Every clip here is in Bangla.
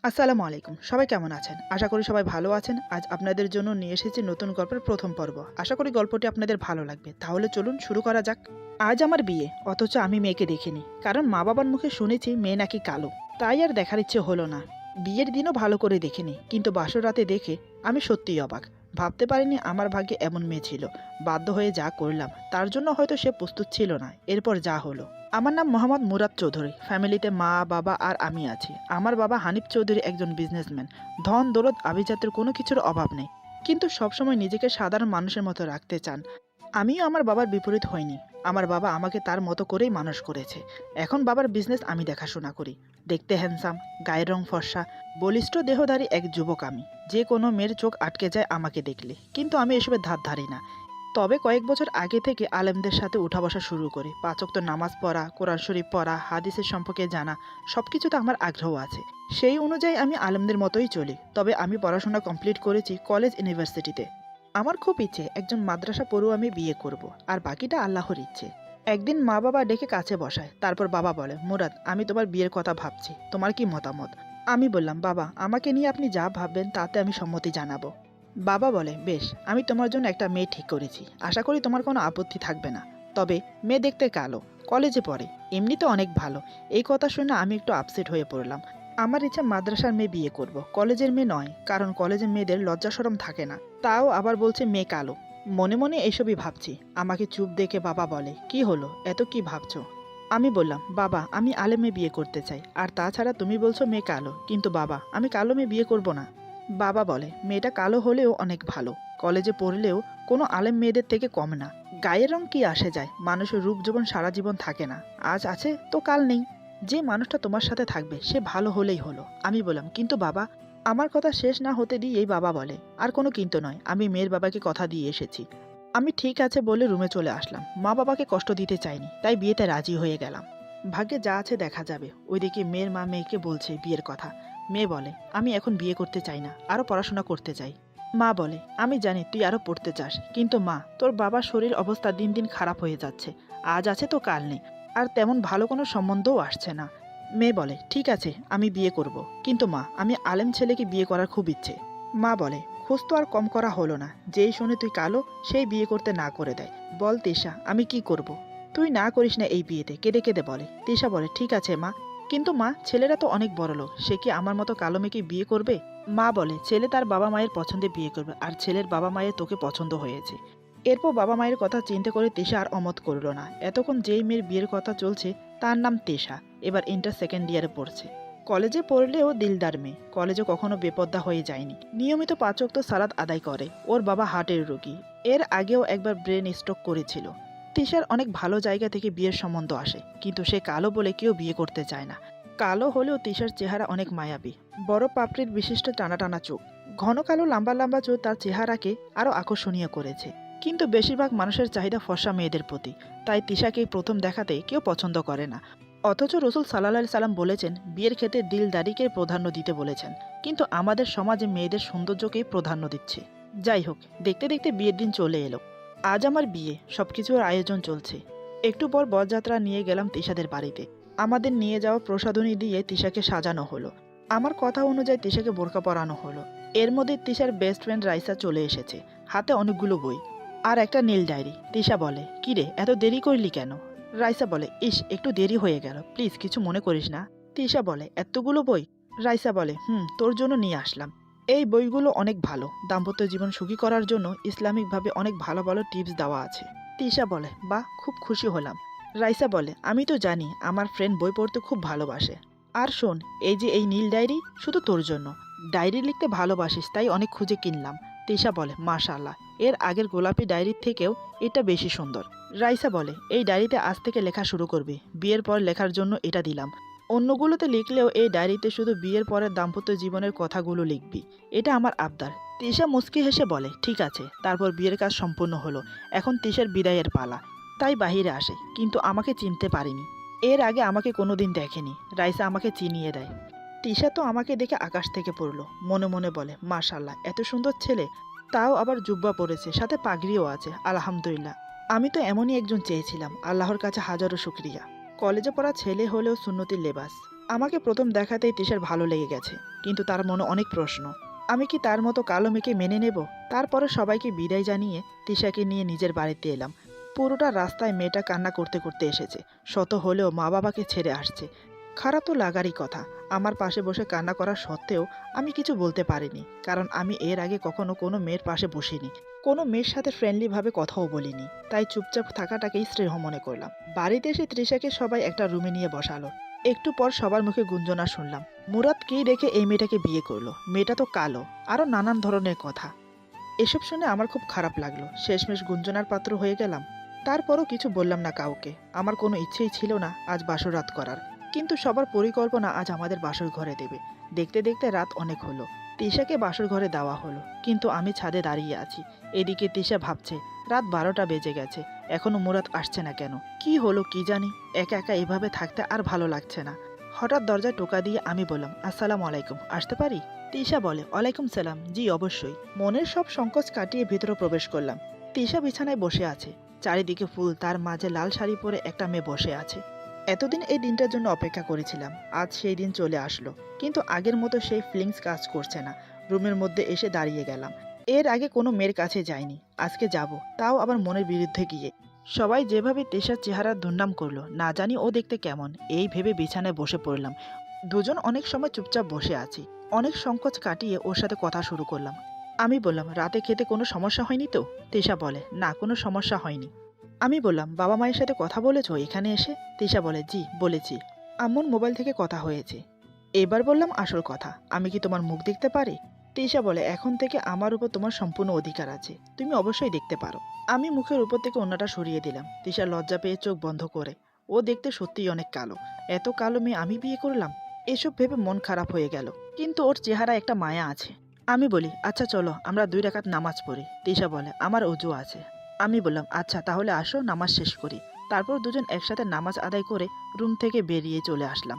আসসালামু আলাইকুম। সবাই কেমন আছেন? আশা করি সবাই ভালো আছেন। আজ আপনাদের জন্য নিয়ে এসেছি নতুন গল্পের প্রথম পর্ব। আশা করি গল্পটি আপনাদের ভালো লাগবে। তাহলে চলুন শুরু করা যাক। আজ আমার বিয়ে, অথচ আমি মেয়েকে দেখিনি। কারণ মা-বাবার মুখে শুনেছি মেয়ে নাকি কালো। তাই আর দেখার ইচ্ছে হলো না। বিয়ের দিনও ভালো করে দেখিনি, কিন্তু বাসর রাতে দেখে আমি সত্যিই অবাক। ভাবতে পারিনি আমার ভাগ্যে এমন মেয়ে ছিল। বাধ্য হয়ে যা করলাম, তার জন্য হয়তো সে প্রস্তুত ছিল না। এরপর যা হলো। আমার নাম মোহাম্মদ মুরাদ চৌধুরী। ফ্যামিলিতে মা, বাবা আর আমি আছি। আমার বাবা হানিফ চৌধুরী একজন বিজনেসম্যান। ধন দৌলত আভিজাত্যের কোনো কিছুর অভাব নেই, কিন্তু সবসময় নিজেকে সাধারণ মানুষের মতো রাখতে চান। আমিও আমার বাবার বিপরীত হইনি। আমার বাবা আমাকে তার মতো করেই মানুষ করেছে। এখন বাবার বিজনেস আমি দেখাশোনা করি। দেখতে হ্যান্ডসাম, গায়ের রং ফর্সা, বলিষ্ঠ দেহধারী এক যুবক আমি। যে কোনো মেয়ের চোখ আটকে যায় আমাকে দেখলে, কিন্তু আমি এসবের ধার ধারি না। তবে কয়েক বছর আগে থেকে আলেমদের সাথে উঠা বসা শুরু করি। ৫ ওয়াক্ত নামাজ পড়া, কোরআন শরীফ পড়া, হাদিসের সম্পর্কে জানা, সবকিছুতে আমার আগ্রহ আছে। সেই অনুযায়ী আমি আলেমদের মতোই চলি। তবে আমি পড়াশোনা কমপ্লিট করেছি কলেজ ইউনিভার্সিটিতে। আমার খুব ইচ্ছে একজন মাদ্রাসা পড়ুয়া আমি বিয়ে করব, আর বাকিটা আল্লাহর ইচ্ছে। একদিন মা বাবা ডেকে কাছে বসায়, তারপর বাবা বলে, মুরাদ, আমি তোমার বিয়ের কথা ভাবছি, তোমার কি মতামত? আমি বললাম, বাবা, আমাকে নিয়ে আপনি যা ভাববেন তাতে আমি সম্মতি জানাবো। বাবা বলে, বেশ, আমি তোমার জন্য একটা মেয়ে ঠিক করেছি। আশা করি তোমার কোনো আপত্তি থাকবে না। তবে মেয়ে দেখতে কালো, কলেজে পড়ে, এমনিতে অনেক ভালো। এই কথা শুনে আমি একটু আপসেট হয়ে পড়লাম। আমার ইচ্ছা মাদ্রাসার মেয়ে বিয়ে করব, কলেজের মেয়ে নয়, কারণ কলেজের মেয়েদের লজ্জা শরম থাকে না। তাও আবার বলছে মেয়ে কালো। মনে মনে এসবই ভাবছি। আমাকে চুপ দেখে বাবা বলে, কি হলো, এত কি ভাবছো? আমি বললাম, বাবা, আমি আলেম মেয়ে বিয়ে করতে চাই। আর তাছাড়া তুমি বলছো মেয়ে কালো, কিন্তু বাবা, আমি কালো মেয়ে বিয়ে করব না। বাবা বলে, মেয়েটা কালো হলেও অনেক ভালো, কলেজে পড়লেও কোনো আলেম মেয়েদের থেকে কম না। গায়ের রং কি আসে যায়, মানুষের রূপ যৌবন সারা জীবন থাকে না। আজ আছে তো কাল নেই। যে মানুষটা তোমার সাথে থাকবে সে ভালো হলেই হলো। আমি বললাম, কিন্তু বাবা। আমার কথা শেষ না হতে দিয়েই বাবা বলে, আর কোনো কিন্তু নয়, আমি মেয়ের বাবাকে কথা দিয়ে এসেছি। আমি ঠিক আছে বলে রুমে চলে আসলাম। মা বাবাকে কষ্ট দিতে চাইনি, তাই বিয়েতে রাজি হয়ে গেলাম। ভাগ্যে যা আছে দেখা যাবে। ওইদিকে মেয়ের মা মেয়েকে বলছে বিয়ের কথা। মেয়ে বলে, আমি এখন বিয়ে করতে চাই না, আরও পড়াশোনা করতে চাই। মা বলে, আমি জানি তুই আরও পড়তে চাস, কিন্তু মা, তোর বাবার শরীর অবস্থা দিন দিন খারাপ হয়ে যাচ্ছে। আজ আছে তো কাল নেই, আর তেমন ভালো কোনো সম্বন্ধও আসছে না। মেয়ে বলে, ঠিক আছে, আমি বিয়ে করব, কিন্তু মা, আমি আলেম ছেলেকে বিয়ে করার খুব ইচ্ছে। মা বলে, খোঁজ তো আর কম করা হলো না, যেই শোনে তুই কালো সেই বিয়ে করতে না করে দেয়। বল তিশা, আমি কি করব? তুই না করিস না এই বিয়েতে, কেঁদে কেঁদে বলে। তিশা বলে, ঠিক আছে মা, কিন্তু মা, ছেলেরা তো অনেক বড় লোক, সে কি আমার মতো কালো মেয়েকে বিয়ে করবে? মা বলে, ছেলে তার বাবা মায়ের পছন্দে বিয়ে করবে, আর ছেলের বাবা মায়ের তোকে পছন্দ হয়েছে। এরপর বাবা মায়ের কথা চিন্তা করে তিশা আর অমত করল না। এতক্ষণ যেই মেয়ের বিয়ের কথা চলছে তার নাম তিশা, এবার ইন্টার সেকেন্ড ইয়ারে পড়ছে। কলেজে পড়লেও দিলদার মেয়ে, কলেজে কখনো বেপর্দা হয়ে যায়নি। নিয়মিত ৫ ওয়াক্ত সালাত আদায় করে। ওর বাবা হার্টের রোগী, এর আগেও একবার ব্রেন স্ট্রোক করেছিল। তিশার অনেক ভালো জায়গা থেকে বিয়ের সম্বন্ধ আসে, কিন্তু সে কালো বলে কেউ বিয়ে করতে চায় না। কালো হলেও তিশার চেহারা অনেক মায়াবী। বড় পাপড়ির বিশিষ্ট টানা টানা চোখ, ঘন কালো লম্বা লম্বা চোখ তার চেহারাকে আরও আকর্ষণীয় করেছে। কিন্তু বেশিরভাগ মানুষের চাহিদা ফর্সা মেয়েদের প্রতি, তাই তিশাকে প্রথম দেখাতেই কেউ পছন্দ করে না। অথচ রসুল সাল্লাল্লাহু সাল্লাম বলেছেন, বিয়ের ক্ষেত্রে দিলদারিকে প্রাধান্য দিতে বলেছেন, কিন্তু আমাদের সমাজে মেয়েদের সৌন্দর্যকেই প্রাধান্য দিচ্ছে। যাই হোক, দেখতে দেখতে বিয়ের দিন চলে এলো। আজ আমার বিয়ে, সবকিছুর আয়োজন চলছে। একটু পর বরযাত্রা নিয়ে গেলাম তিশাদের বাড়িতে। আমাদের নিয়ে যাওয়া প্রসাধনী দিয়ে তিশাকে সাজানো হলো। আমার কথা অনুযায়ী তিশাকে বোরকা পরানো হলো। এর মধ্যে তিশার বেস্ট ফ্রেন্ড রাইসা চলে এসেছে, হাতে অনেকগুলো বই আর একটা নীল ডায়েরি। তিশা বলে, কিরে, এত দেরি করলি কেন? রাইসা বলে, ইস, একটু দেরি হয়ে গেল, প্লিজ কিছু মনে করিস না। তিশা বলে, এতগুলো বই? রাইসা বলে, তোর জন্য নিয়ে আসলাম। এই বইগুলো অনেক ভালো, দাম্পত্য জীবন সুখী করার জন্য ইসলামিকভাবে অনেক ভালো ভালো টিপস দেওয়া আছে। তিশা বলে, বাহ, খুব খুশি হলাম। রাইসা বলে, আমি তো জানি আমার ফ্রেন্ড বই পড়তে খুব ভালোবাসে। আর শোন, এই যে এই নীল ডায়েরি, শুধু তোর জন্য। ডায়েরি লিখতে ভালোবাসিস তাই অনেক খুঁজে কিনলাম। তিশা বলে, মাশাআল্লাহ, এর আগের গোলাপি ডায়েরির থেকেও এটা বেশি সুন্দর। রাইসা বলে, এই ডায়েরিতে আজ থেকে লেখা শুরু করবি, বিয়ের পর লেখার জন্য এটা দিলাম। অন্যগুলোতে লিখলেও এই ডায়েরিতে শুধু বিয়ের পরের দাম্পত্য জীবনের কথাগুলো লিখবি, এটা আমার আবদার। তিশা মুচকি হেসে বলে, ঠিক আছে। তারপর বিয়ের কাজ সম্পূর্ণ হলো। এখন তিশার বিদায়ের পালা। তাই বাহিরে আসে, কিন্তু আমাকে চিনতে পারিনি। এর আগে আমাকে কোনোদিন দেখেনি। রাইসা আমাকে চিনিয়ে দেয়। তিশা তো আমাকে দেখে আকাশ থেকে পড়লো। মনে মনে বলে, মাশাআল্লাহ, এত সুন্দর ছেলে, তাও আবার জুব্বা পরেছে, সাথে পাগড়িও আছে, আলহামদুলিল্লাহ। আমি তো এমনই একজন চেয়েছিলাম, আল্লাহর কাছে হাজারো শুকরিয়া। কলেজে পড়া ছেলে হলেও সুন্নতির লেবাস, আমাকে প্রথম দেখাতেই তিশার ভালো লেগে গেছে, কিন্তু তার মনে অনেক প্রশ্ন। আমি কি তার মতো কালো মেয়েকে মেনে নেব? তারপরে সবাইকে বিদায় জানিয়ে তিশাকে নিয়ে নিজের বাড়িতে এলাম। পুরোটা রাস্তায় মেয়েটা কান্না করতে করতে এসেছে। শত হলেও মা বাবাকে ছেড়ে আসছে। খারাপ তো লাগারই কথা। আমার পাশে বসে কান্না করা সত্ত্বেও আমি কিছু বলতে পারিনি, কারণ আমি এর আগে কখনো কোনো মেয়ের পাশে বসিনি, কোনো মেয়ের সাথে ফ্রেন্ডলিভাবে কথাও বলিনি। তাই চুপচাপ থাকাটাকেই শ্রেয় মনে করলাম। বাড়িতে এসে তৃষাকে সবাই একটা রুমে নিয়ে বসালো। একটু পর সবার মুখে গুঞ্জনা শুনলাম, মুরাদ কি দেখে এই মেয়েটাকে বিয়ে করলো, মেয়েটা তো কালো, আরও নানান ধরনের কথা। এসব শুনে আমার খুব খারাপ লাগলো। শেষমেশ গুঞ্জনার পাত্র হয়ে গেলাম। তারপরও কিছু বললাম না কাউকে। আমার কোনো ইচ্ছেই ছিল না আজ বাসর রাত করার, কিন্তু সবার পরিকল্পনা আজ আমাদের বাসর ঘরে দেবে। দেখতে দেখতে রাত অনেক হলো। তিশাকে বাসর ঘরে দেওয়া হলো, কিন্তু আমি ছাদে দাঁড়িয়ে আছি। এদিকে তিশা ভাবছে রাত 12টা বেজে গেছে, এখনো মুরাদ আসছে না কেন? কি হলো কি জানি, একা একা এভাবে থাকতে আর ভালো লাগছে না। হঠাৎ দরজায় টোকা দিয়ে আমি বললাম, আসসালামু আলাইকুম, আসতে পারি? তিশা বলে, ওয়ালাইকুম সালাম, জি অবশ্যই। মনের সব সংকোচ কাটিয়ে ভিতরে প্রবেশ করলাম। তিশা বিছানায় বসে আছে, চারিদিকে ফুল, তার মাঝে লাল শাড়ি পরে একটা মেয়ে বসে আছে। এতদিন এই দিনটার জন্য অপেক্ষা করেছিলাম, আজ সেই দিন চলে আসলো। কিন্তু আগের মতো সেই ফিলিংস কাজ করছে না। রুমের মধ্যে এসে দাঁড়িয়ে গেলাম। এর আগে কোনো মেয়ের কাছে যাইনি, আজকে যাব, তাও আবার মনের বিরুদ্ধে গিয়ে। সবাই যেভাবে তিশার চেহারার দুর্নাম করলো, না জানি ও দেখতে কেমন, এই ভেবে বিছানায় বসে পড়লাম। দুজন অনেক সময় চুপচাপ বসে আছি। অনেক সংকোচ কাটিয়ে ওর সাথে কথা শুরু করলাম। আমি বললাম, রাতে খেতে কোনো সমস্যা হয়নি তো? তিশা বলে, না কোনো সমস্যা হয়নি। আমি বললাম, বাবা মায়ের সাথে কথা বলেছো এখানে এসে? তিশা বলে, জি বলেছি, আম্মুর মোবাইল থেকে কথা হয়েছে। এবার বললাম আসল কথা, আমি কি তোমার মুখ দেখতে পারি? তিশা বলে, এখন থেকে আমার উপর তোমার সম্পূর্ণ অধিকার আছে, তুমি অবশ্যই দেখতে পারো। আমি মুখের উপর থেকে ওড়নাটা সরিয়ে দিলাম। তিশা লজ্জা পেয়ে চোখ বন্ধ করে। ও দেখতে সত্যিই অনেক কালো। এত কালো মেয়ে আমি বিয়ে করলাম? এসব ভেবে মন খারাপ হয়ে গেল, কিন্তু ওর চেহারা একটা মায়া আছে। আমি বলি, আচ্ছা চলো আমরা 2 রাকাত নামাজ পড়ি। তিশা বলে, আমার অজু আছে। আমি বললাম, আচ্ছা তাহলে আসো নামাজ শেষ করি। তারপর দুজন একসাথে নামাজ আদায় করে রুম থেকে বেরিয়ে চলে আসলাম।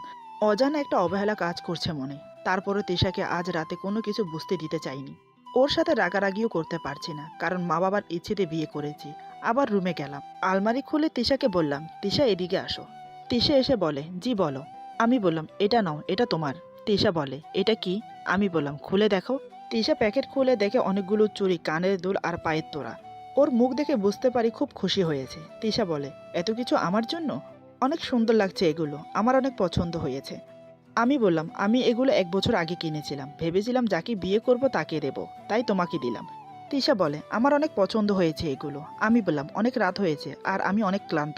অজানা একটা অবহেলা কাজ করছে মনে। তারপরও তিশাকে আজ রাতে কোনো কিছু বুঝতে দিতে চাইনি। ওর সাথে রাগারাগিও করতে পারছি না, কারণ মা বাবার ইচ্ছেতে বিয়ে করেছি। আবার রুমে গেলাম, আলমারি খুলে তিশাকে বললাম, তিশা এদিকে আসো। তিশা এসে বলে, জি বলো। আমি বললাম, এটা নাও, এটা তোমার। তিশা বলে, এটা কি? আমি বললাম, খুলে দেখো। তিশা প্যাকেট খুলে দেখে অনেকগুলো চুড়ি, কানের দুল আর পায়ের তোড়া। ওর মুখ দেখে বুঝতে পারি খুব খুশি হয়েছে। তিশা বলে, এত কিছু আমার জন্য? অনেক সুন্দর লাগছে এগুলো, আমার অনেক পছন্দ হয়েছে। আমি বললাম, আমি এগুলো 1 বছর আগে কিনেছিলাম, ভেবেছিলাম যাকে বিয়ে করব তাকে দেব, তাই তোমাকে দিলাম। তিশা বলে, আমার অনেক পছন্দ হয়েছে এগুলো। আমি বললাম, অনেক রাত হয়েছে আর আমি অনেক ক্লান্ত,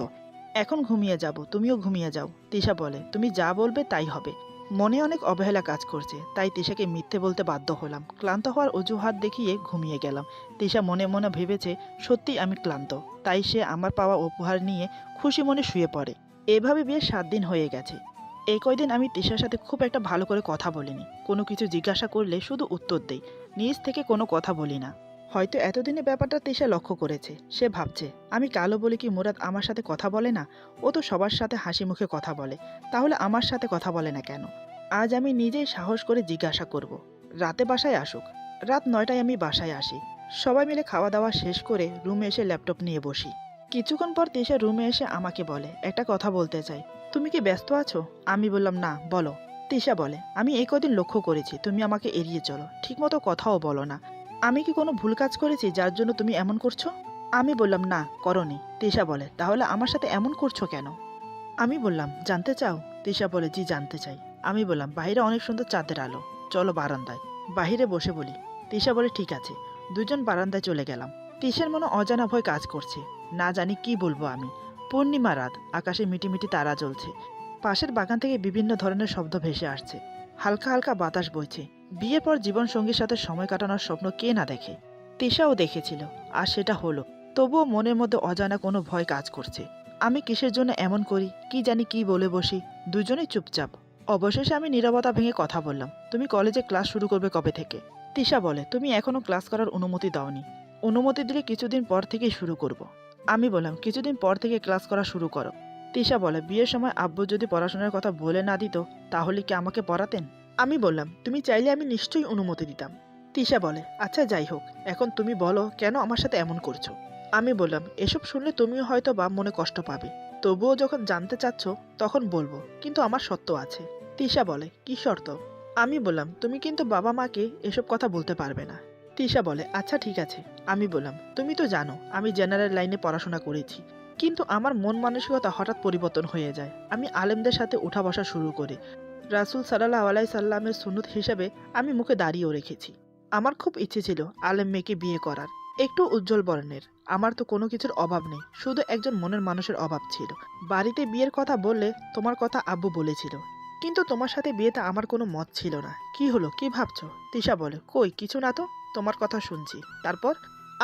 এখন ঘুমিয়ে যাব, তুমিও ঘুমিয়ে যাও। তিশা বলে, তুমি যা বলবে তাই হবে। মনে অনেক অবহেলা কাজ করছে, তাই তিশাকে মিথ্যে বলতে বাধ্য হলাম। ক্লান্ত হওয়ার অজুহাত দেখিয়ে ঘুমিয়ে গেলাম। তিশা মনে মনে ভেবেছে সত্যি আমি ক্লান্ত, তাই সে আমার পাওয়া উপহার নিয়ে খুশি মনে শুয়ে পড়ে। এভাবে বিয়ে 7 দিন হয়ে গেছে। এই কয়দিন আমি তিশার সাথে খুব একটা ভালো করে কথা বলিনি। কোনো কিছু জিজ্ঞাসা করলে শুধু উত্তর দেই, নিজ থেকে কোনো কথা বলি না। হয়তো এতদিনে ব্যাপারটা তিশা লক্ষ্য করেছে। সে ভাবছে, আমি কালো বলে কি মুরাদ আমার সাথে কথা বলে না? ও তো সবার সাথে হাসি মুখে কথা বলে, তাহলে আমার সাথে কথা বলে না কেন? আজ আমি নিজেই সাহস করে জিজ্ঞাসা করব। রাতে বাসায় আসুক। রাত 9টায় আমি বাসায় আসি। সবাই মিলে খাওয়া দাওয়া শেষ করে রুমে এসে ল্যাপটপ নিয়ে বসি। কিছুক্ষণ পর তিশা রুমে এসে আমাকে বলে, একটা কথা বলতে চাই, তুমি কি ব্যস্ত আছো? আমি বললাম, না বলো। তিশা বলে, আমি এই কদিন লক্ষ্য করেছি তুমি আমাকে এড়িয়ে চলো, ঠিকমতো কথাও বলো না। আমি কি কোনো ভুল কাজ করেছি যার জন্য তুমি এমন করছো? আমি বললাম, না করনি। তিশা বলে, তাহলে আমার সাথে এমন করছো কেন? আমি বললাম, জানতে চাও? তিশা বলে, জি জানতে চাই। আমি বললাম, বাইরে অনেক সুন্দর চাঁদের আলো, চলো বারান্দায়, বাহিরে বসে বলি। তিশা বলে, ঠিক আছে। দুজন বারান্দায় চলে গেলাম। তিশার মনে অজানা ভয় কাজ করছে, না জানি কি বলবো আমি। পূর্ণিমা রাত, আকাশে মিটিমিটি তারা জ্বলছে। পাশের বাগান থেকে বিভিন্ন ধরনের শব্দ ভেসে আসছে। হালকা হালকা বাতাস বইছে। বিয়ের পর জীবনসঙ্গীর সাথে সময় কাটানোর স্বপ্ন কে না দেখে? তিশাও দেখেছিল, আর সেটা হলো। তবুও মনের মধ্যে অজানা কোনো ভয় কাজ করছে। আমি কিসের জন্য এমন করি, কি জানি কি বলে বসি। দুজনেই চুপচাপ। অবশেষে আমি নীরবতা ভেঙে কথা বললাম, তুমি কলেজে ক্লাস শুরু করবে কবে থেকে? তিশা বলে, তুমি এখনো ক্লাস করার অনুমতি দাওনি। অনুমতি দিলে কিছুদিন পর থেকেই শুরু করব। আমি বললাম, কিছুদিন পর থেকে ক্লাস করা শুরু করো। তিশা বলে, বিয়ের সময় আব্বু যদি পড়াশোনার কথা বলে না দিত, তাহলে কি আমাকে পড়াতেন? আমি বললাম, তুমি চাইলে আমি নিশ্চয়ই অনুমতি দিতাম। তিশা বলে, আচ্ছা যাই হোক, এখন তুমি বলো কেন আমার সাথে এমন করছো? আমি বললাম, এসব শুনলে তুমিও হয়তো বা মনে কষ্ট পাবে, তবুও যখন জানতে চাচ্ছ তখন বলবো, কিন্তু আমার সত্য আছে। তিশা বলে, কি শর্ত? আমি বললাম, তুমি কিন্তু বাবা মাকে এসব কথা বলতে পারবে না। তিশা বলে, আচ্ছা ঠিক আছে। আমি বললাম, তুমি তো জানো আমি জেনারেল লাইনে পড়াশোনা করেছি, কিন্তু আমার মন মানসিকতা হঠাৎ পরিবর্তন হয়ে যায়। আমি আলেমদের সাথে উঠা বসা শুরু করি। রাসূল সাল্লাল্লাহু আলাইহি সাল্লামের সুন্নত হিসেবে আমি মুখে দাঁড়িয়েও রেখেছি। আমার খুব ইচ্ছে ছিল আলেম মেয়েকে বিয়ে করার, একটু উজ্জ্বল বর্ণের। আমার তো কোনো কিছুর অভাব নেই, শুধু একজন মনের মানুষের অভাব ছিল। বাড়িতে বিয়ের কথা বললে তোমার কথা আব্বু বলেছিল, কিন্তু তোমার সাথে বিয়েতে আমার কোনো মত ছিল না। কি হলো, কি ভাবছো? তিশা বলে, কই কিছু না তো, তোমার কথা শুনছি। তারপর?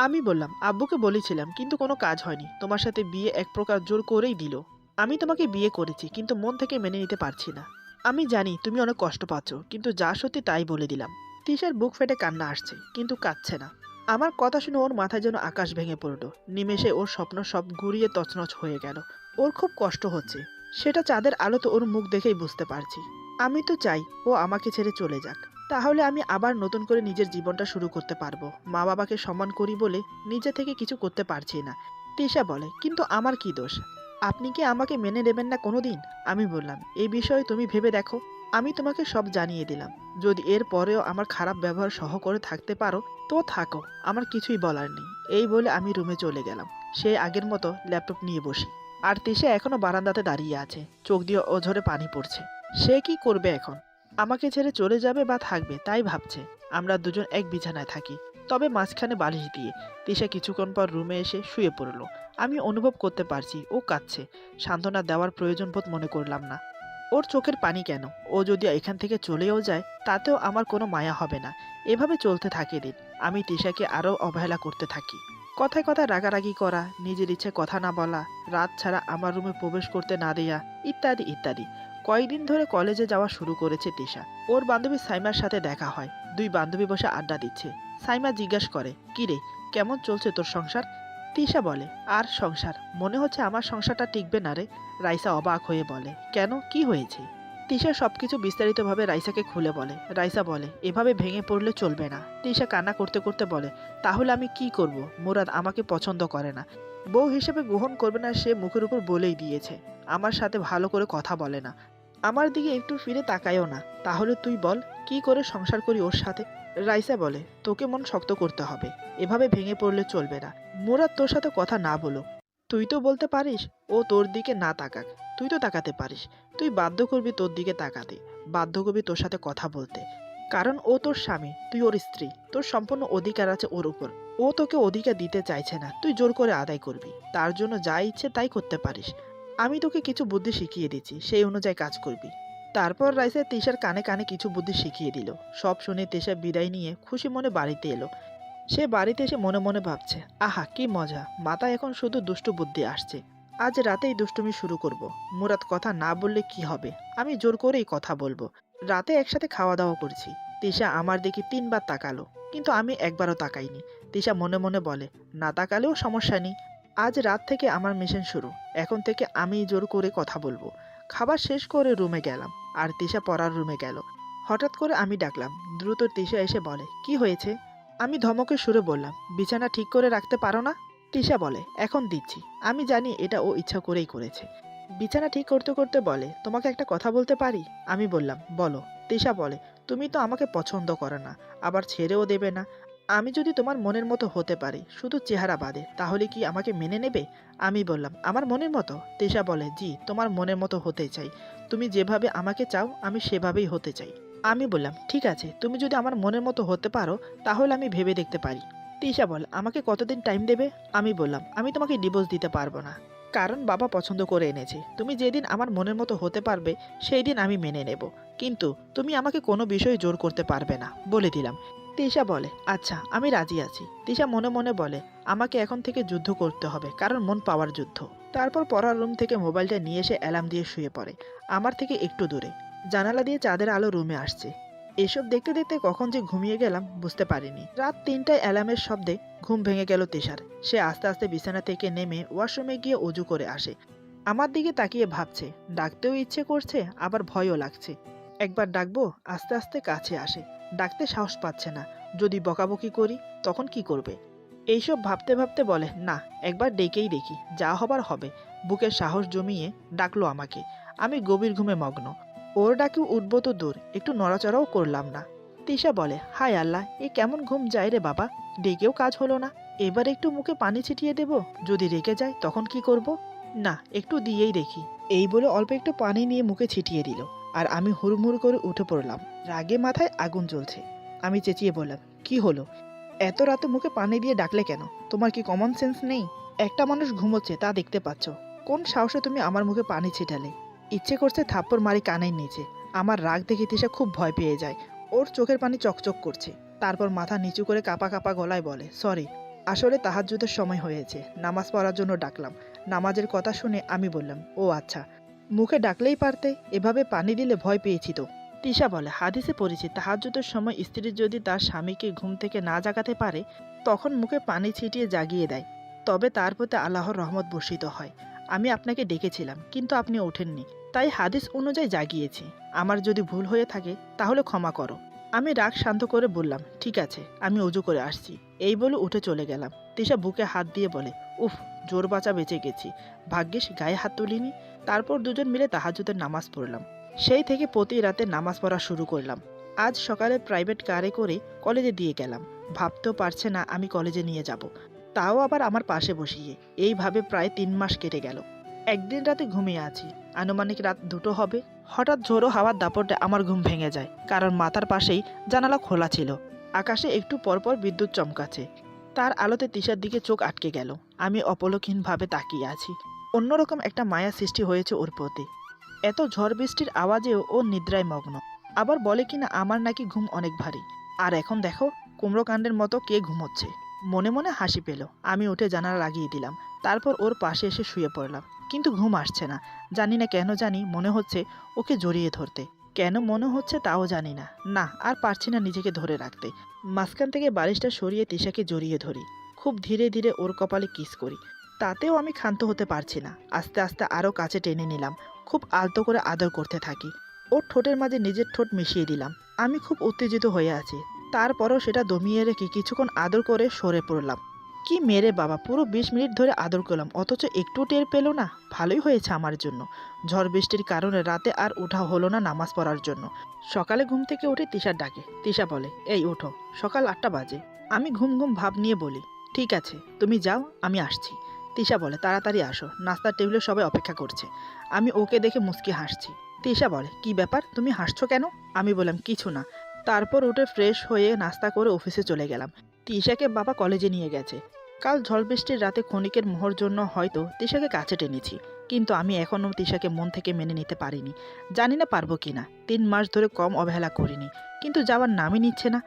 আমি বললাম, আব্বুকে বলেছিলাম, কিন্তু কোনো কাজ হয়নি। তোমার সাথে বিয়ে এক প্রকার জোর করেই দিল। আমি তোমাকে বিয়ে করেছি, কিন্তু মন থেকে মেনে নিতে পারছি না। আমি জানি তুমি অনেক কষ্ট পাচ্ছ, কিন্তু যা সত্যি তাই বলে দিলাম। তিশার বুক ফেটে কান্না আসছে, কিন্তু কাঁদছে না। আমার কথা শুনে ওর মাথায় যেন আকাশ ভেঙে পড়ল। নিমেষে ওর স্বপ্ন সব ঘুরিয়ে তছনছ হয়ে গেল। ওর খুব কষ্ট হচ্ছে, সেটা চাঁদের আলোতে ওর মুখ দেখেই বুঝতে পারছি। আমি তো চাই ও আমাকে ছেড়ে চলে যাক, তাহলে আমি আবার নতুন করে নিজের জীবনটা শুরু করতে পারবো। মা বাবাকে সম্মান করি বলে নিজে থেকে কিছু করতে পারছি না। তিশা বলে, কিন্তু আমার কি দোষ? আপনি কি আমাকে মেনে নেবেন না কোনোদিন? আমি বললাম, এই বিষয়ে তুমি ভেবে দেখো। আমি তোমাকে সব জানিয়ে দিলাম। যদি এর পরেও আমার খারাপ ব্যবহার সহ করে থাকতে পারো তো থাকো, আমার কিছুই বলার নেই। এই বলে আমি রুমে চলে গেলাম। সে আগের মতো ল্যাপটপ নিয়ে বসি। আর তিশা এখনো বারান্দাতে দাঁড়িয়ে আছে, চোখ দিয়ে অঝরে পানি পড়ছে। সে কি করবে এখন? আমাকে ছেড়ে চলে যাবে বা থাকবে তাই ভাবছে। আমরা দুজন এক বিছানায় থাকি, তবে মাঝখানে বালিশ দিয়ে। তিশা কিছুক্ষণ পর রুমে এসে শুয়ে পড়ল। আমি অনুভব করতে পারছি ও কাঁদছে। সান্ত্বনা দেওয়ার প্রয়োজন বোধ মনে করলাম না। ওর চোখের পানি কেন? ও যদি এখান থেকে চলেও যায় তাতেও আমার কোনো মায়া হবে না। এভাবে চলতে থাকে দিন। আমি তিশাকে আরও অবহেলা করতে থাকি। কথায় কথায় রাগারাগি করা, নিজের ইচ্ছে কথা না বলা, রাত ছাড়া আমার রুমে প্রবেশ করতে না দেয়া, ইত্যাদি ইত্যাদি। কয়েকদিন ধরে কলেজে যাওয়া শুরু করেছে তিশা। ওর বান্ধবী সাইমার সাথে দেখা হয়। দুই বান্ধবী বসে আড্ডা দিচ্ছে। সাইমা জিজ্ঞাসা করে, কিরে, কেমন চলছে তোর সংসার? তিশা বলে, আর সংসার? মনে হচ্ছে আমার সংসারটা টিকবে না রে। রাইসা অবাক হয়ে বলে, কেন, কি হয়েছে? তিশা সবকিছু বিস্তারিতভাবে রাইসাকে খুলে বলে। রাইসা বলে, এভাবে ভেঙে পড়লে চলবে না। তিশা কান্না করতে করতে বলে, তাহলে আমি কি করব? মুরাদ আমাকে পছন্দ করে না, বউ হিসেবে গ্রহণ করবে না, সে মুখের উপর বলেই দিয়েছে। আমার সাথে ভালো করে কথা বলে না, আমার দিকে একটু ফিরে তাকায়ও না। তাহলে তুই বল, কি করে সংসার করি ওর সাথে? রাইসা বলে, তোকে মন শক্ত করতে হবে, এভাবে ভেঙে পড়লে চলবে না। মুরাদ তোর সাথে কথা না বলো, তুই তো বলতে পারিস ও তোর দিকে না তাকাক। তুই তো তাকাতে পারিস। তুই বাধ্য করবি তোর দিকে তাকাতে, বাধ্য করবি তোর সাথে কথা বলতে। কারণ ও তোর স্বামী, তুই ওর স্ত্রী, তোর সম্পূর্ণ অধিকার আছে ওর উপর। ও তোকে অধিকার দিতে চাইছে না, তুই জোর করে আদায় করবি। তার জন্য যা ইচ্ছে তাই করতে পারিস। আমি তোকে কিছু বুদ্ধি শিখিয়ে দিচ্ছি, সেই অনুযায়ী কাজ করবি। তারপর রাইসা তিশার কানে কানে কিছু বুদ্ধি শিখিয়ে দিল। সব শুনে তিশা বিদায় নিয়ে খুশি মনে বাড়িতে এলো। সে বাড়িতে এসে মনে মনে ভাবছে, আহা কি মজা, মাথায় এখন শুধু দুষ্টু বুদ্ধি আসছে। আজ রাতেই দুষ্টুমি শুরু করব। মুরাদ কথা না বললে কি হবে, আমি জোর করেই কথা বলবো। রাতে একসাথে খাওয়া দাওয়া করছি। তিশা আমার দিকে 3বার তাকালো, কিন্তু আমি একবারও তাকাইনি। তিশা মনে মনে বলে, না তাকালেও সমস্যা নেই। আজ রাত থেকে আমার মিশন শুরু। এখন থেকে আমি জোর করে কথা বলবো। খাবার শেষ করে রুমে গেলাম, আর তিশা পড়ার রুমে গেল। হঠাৎ করে আমি ডাকলাম। দ্রুত তিশা এসে বলে, কি হয়েছে? আমি ধমকে সুরে বললাম, বিছানা ঠিক করে রাখতে পারো না? তিশা বলে, এখন দিচ্ছি। আমি জানি এটা ও ইচ্ছা করেই করেছে। বিছানা ঠিক করতে করতে বলে, তোমাকে একটা কথা বলতে পারি? আমি বললাম, বলো। তিশা বলে, তুমি তো আমাকে পছন্দ করো না, আবার ছেড়েও দেবে না। আমি যদি তোমার মনের মতো হতে পারি, শুধু চেহারা বাদে, তাহলে কি আমাকে মেনে নেবে? আমি বললাম, আমার মনের মতো? তিশা বলে, জি, তোমার মনের মতো হতে চাই। তুমি যেভাবে আমাকে চাও আমি সেভাবেই হতে চাই। আমি বললাম, ঠিক আছে, তুমি যদি আমার মনের মতো হতে পারো তাহলে আমি ভেবে দেখতে পারি। তিশা বল, আমাকে কতদিন টাইম দেবে? আমি বললাম, আমি তোমাকে ডিভোর্স দিতে পারবো না, কারণ বাবা পছন্দ করে এনেছে। তুমি যেদিন আমার মনের মতো হতে পারবে সেই দিন আমি মেনে নেব, কিন্তু তুমি আমাকে কোনো বিষয়ে জোর করতে পারবে না, বলে দিলাম। তিশা বলে, আচ্ছা, আমি রাজি আছি। তিশা মনে মনে বলে, আমাকে এখন থেকে যুদ্ধ করতে হবে, কারণ মন পাওয়ার যুদ্ধ। তারপর পড়ার রুম থেকে মোবাইলটা নিয়ে এসে অ্যালার্ম দিয়ে শুয়ে পড়ে, আমার থেকে একটু দূরে। জানালা দিয়ে চাঁদের আলো রুমে আসছে। এসব দেখতে দেখতে কখন যে ঘুমিয়ে গেলাম বুঝতে পারিনি। রাত 3টায় অ্যালার্মের শব্দে ঘুম ভেঙে গেল তিশার। সে আস্তে আস্তে বিছানা থেকে নেমে ওয়াশরুমে গিয়ে অজু করে আসে। আমার দিকে তাকিয়ে ভাবছে, ডাকতেও ইচ্ছে করছে, আবার ভয়ও লাগছে। একবার ডাকবো, আস্তে আস্তে কাছে আসে। ডাকতে সাহস পাচ্ছে না, যদি বকাবকি করি তখন কি করবে? এইসব ভাবতে ভাবতে বলে, না, একবার ডেকেই দেখি, যা হবার হবে। বুকের সাহস জমিয়ে ডাকলো আমাকে। আমি গভীর ঘুমে মগ্ন। ওর ডাকে উঠবো তো দূর, একটু নড়াচড়াও করলাম না। তিশা বলে, হায় আল্লাহ, এ কেমন ঘুম যায় রে বাবা, ডেকেও কাজ হলো না। এবার একটু মুখে পানি ছিটিয়ে দেব, যদি রেগে যায় তখন কি করব? না, একটু দিয়েই দেখি। এই বলে অল্প একটু পানি নিয়ে মুখে ছিটিয়ে দিল, আর আমি হুড়মুড় করে উঠে পড়লাম। রাগে মাথায় আগুন জ্বলছে। আমি চেঁচিয়ে বললাম, কি হলো? এত রাতে মুখে পানি দিয়ে ডাকলে কেন? তোমার কি কমন সেন্স নেই? একটা মানুষ ঘুমোচ্ছে, তা দেখতে পাচ্ছ। কোন সাহসে তুমি আমার মুখে পানি ছিটালে? ইচ্ছে করছে থাপ্পড় মারি কানের নিচে। আমার রাগ দেখে তিশা খুব ভয় পেয়ে যায়। ওর চোখের পানি চকচক করছে। তারপর মাথা নিচু করে কাঁপা কাঁপা গলায় বলে, সরি, আসলে তাহাজ্জুদের সময় হয়েছে, নামাজ পড়ার জন্য ডাকলাম। নামাজের কথা শুনে আমি বললাম, ও আচ্ছা, মুখে ডাকলেই পারতে, এভাবে পানি দিলে ভয় পেয়েছি তো। তিশা বলে, হাদিসে পড়েছি তাহাজ্জুদের সময় স্ত্রী যদি তার স্বামীকে ঘুম থেকে না জাগাতে পারে, তখন মুখে পানি ছিটিয়ে জাগিয়ে দেয়, তবে তার প্রতি আল্লাহর রহমত বর্ষিত হয়। আমি আপনাকে ডেকেছিলাম, কিন্তু আপনি ওঠেননি, তাই হাদিস অনুযায়ী জাগিয়েছি। আমার যদি ভুল হয়ে থাকে তাহলে ক্ষমা করো। আমি রাগ শান্ত করে বললাম, ঠিক আছে, আমি অজু করে আসছি। এই বলে উঠে চলে গেলাম। তিশা বুকে হাত দিয়ে বলে, উফ, জোর বাঁচা বেঁচে গেছি, ভাগ্যিস গায়ে হাত তুলিনি। তারপর দুজন মিলে তাহাজ্জুদের নামাজ পড়লাম। সেই থেকে প্রতি রাতে নামাজ পড়া শুরু করলাম। আজ সকালে প্রাইভেট কারে করে কলেজে দিয়ে গেলাম। ভাবতেও পারছে না আমি কলেজে নিয়ে যাব, তাও আবার আমার পাশে বসিয়ে। এইভাবে প্রায় 3 মাস কেটে গেল। একদিন রাতে ঘুমিয়ে আছি, আনুমানিক রাত 2টো হবে। হঠাৎ ঝোড়ো হাওয়ার দাপটে আমার ঘুম ভেঙে যায়, কারণ মাথার পাশেই জানালা খোলা ছিল। আকাশে একটু পরপর বিদ্যুৎ চমকাচ্ছে। তার আলোতে তিশার দিকে চোখ আটকে গেল। আমি অপলকহীনভাবে তাকিয়ে আছি। অন্যরকম একটা মায়া সৃষ্টি হয়েছে ওর প্রতি। এত ঝড় বৃষ্টির আওয়াজেও ও নিদ্রায় মগ্ন। আবার বলে কিনা আমার নাকি ঘুম অনেক ভারী। আর এখন দেখো, কুমড়োকাণ্ডের মতো কে ঘুমোচ্ছে। মনে মনে হাসি পেল। আমি উঠে জানালা লাগিয়ে দিলাম। তারপর ওর পাশে এসে শুয়ে পড়লাম। কিন্তু ঘুম আসছে না। জানি না কেন, জানি মনে হচ্ছে ওকে জড়িয়ে ধরতে। কেন মনে হচ্ছে তাও জানি না। না, আর পারছি না নিজেকে ধরে রাখতে। মাঝখান থেকে বালিশটা সরিয়ে তিশাকে জড়িয়ে ধরি। খুব ধীরে ধীরে ওর কপালে কিস করি। তাতেও আমি ক্ষান্ত হতে পারছি না। আস্তে আস্তে আরও কাছে টেনে নিলাম। খুব আলতো করে আদর করতে থাকি। ওর ঠোঁটের মাঝে নিজের ঠোঁট মিশিয়ে দিলাম। আমি খুব উত্তেজিত হয়ে আছি। তারপরও সেটা দমিয়ে রেখে কিছুক্ষণ আদর করে সরে পড়লাম। কি মেরে বাবা, পুরো 20 মিনিট ধরে আদর করলাম, অথচ একটু টের পেল না। ভালোই হয়েছে আমার জন্য। ঝড় বৃষ্টির কারণে রাতে আর ওঠা হলো না নামাজ পড়ার জন্য। সকালে ঘুম থেকে উঠে তিশার ডাকে। তিশা বলে, এই ওঠো, সকাল 8টা বাজে। আমি ঘুম ঘুম ভাব নিয়ে বলি, ঠিক আছে, তুমি যাও, আমি আসছি। তিশা বলে, তাড়াতাড়ি আসো, নাস্তার টেবিলে সবাই অপেক্ষা করছে। আমি ওকে দেখে মুচকি হাসছি। তিশা বলে, কি ব্যাপার, তুমি হাসছো কেন? আমি বললাম, কিছু না। তারপর উঠে ফ্রেশ হয়ে নাস্তা করে অফিসে চলে গেলাম। তিশাকে বাবা কলেজে নিয়ে গেছে। কাল ঝড় বৃষ্টির রাতে ক্ষণিকের মোহর জন্য হয়তো তিশাকে কাছে টেনেছি, কিন্তু আমি এখনও তিশাকে মন থেকে মেনে নিতে পারিনি। জানি না পারবো কিনা। 3 মাস ধরে কম অবহেলা করিনি, কিন্তু যাওয়ার নামই নিচ্ছে না।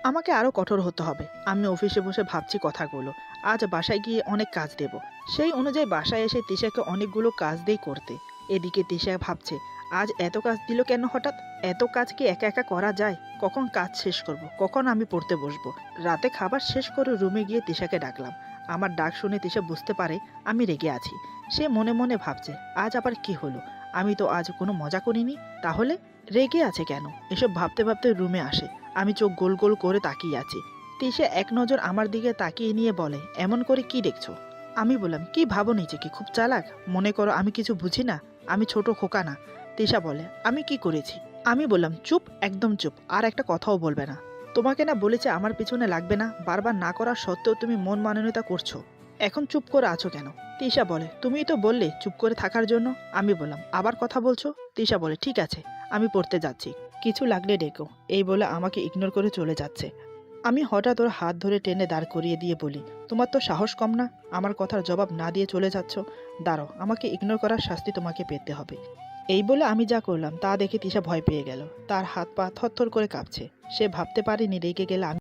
আমাকে আরও কঠোর হতে হবে। আমি অফিসে বসে ভাবছি কথাগুলো। আজ বাসায় গিয়ে অনেক কাজ দেব। সেই অনুযায়ী বাসায় এসে তিশাকে অনেকগুলো কাজ দেই করতে। এদিকে তিশা ভাবছে, আজ এত কাজ দিল কেন হঠাৎ? এত কাজ কি একা একা করা যায়? কখন কাজ শেষ করব, কখন আমি পড়তে বসবো? রাতে খাবার শেষ করে রুমে গিয়ে তিশাকে ডাকলাম। আমার ডাক শুনে তিশা বুঝতে পারে আমি রেগে আছি। সে মনে মনে ভাবছে, আজ আবার কি হলো? আমি তো আজ কোনো মজা করিনি, তাহলে রেগে আছে কেন? এসব ভাবতে ভাবতে রুমে আসে। আমি চোখ গোল গোল করে তাকিয়ে আছি। তিশা এক নজর আমার দিকে তাকিয়ে নিয়ে বলে, এমন করে কি দেখছো? আমি বললাম, কি ভাবো নিজেকে খুব চালাক? মনে করো আমি কিছু বুঝি না? আমি ছোট খোকা না? তিশা বলে, আমি কি করেছি? আমি বললাম, চুপ, একদম চুপ, আর একটা কথাও বলবে না। তোমাকে না বলেছে আমার পিছনে লাগবে না? বারবার না করার সত্ত্বেও তুমি মন মাননীয়তা করছো। এখন চুপ করে আছো কেন? তিশা বলে, তুমিই তো বললে চুপ করে থাকার জন্য। আমি বললাম, আবার কথা বলছো? তিশা বলে, ঠিক আছে, আমি পড়তে যাচ্ছি, কিছু লাগলে ডেকো। এই বলে আমাকে ইগনোর করে চলে যাচ্ছে। আমি হঠাৎ ওর হাত ধরে টেনে দাঁড় করিয়ে দিয়ে বলি, তোমার তো সাহস কম না? আমার কথার জবাব না দিয়ে চলে যাচ্ছ। দাঁড়াও, আমাকে ইগনোর করার শাস্তি তোমাকে পেতে হবে। এই বলে আমি যা করলাম তা দেখে তিশা ভয় পেয়ে গেল। তার হাত পা থরথর করে কাঁপছে। সে ভাবতে পারেনি রেগে গেলে আমি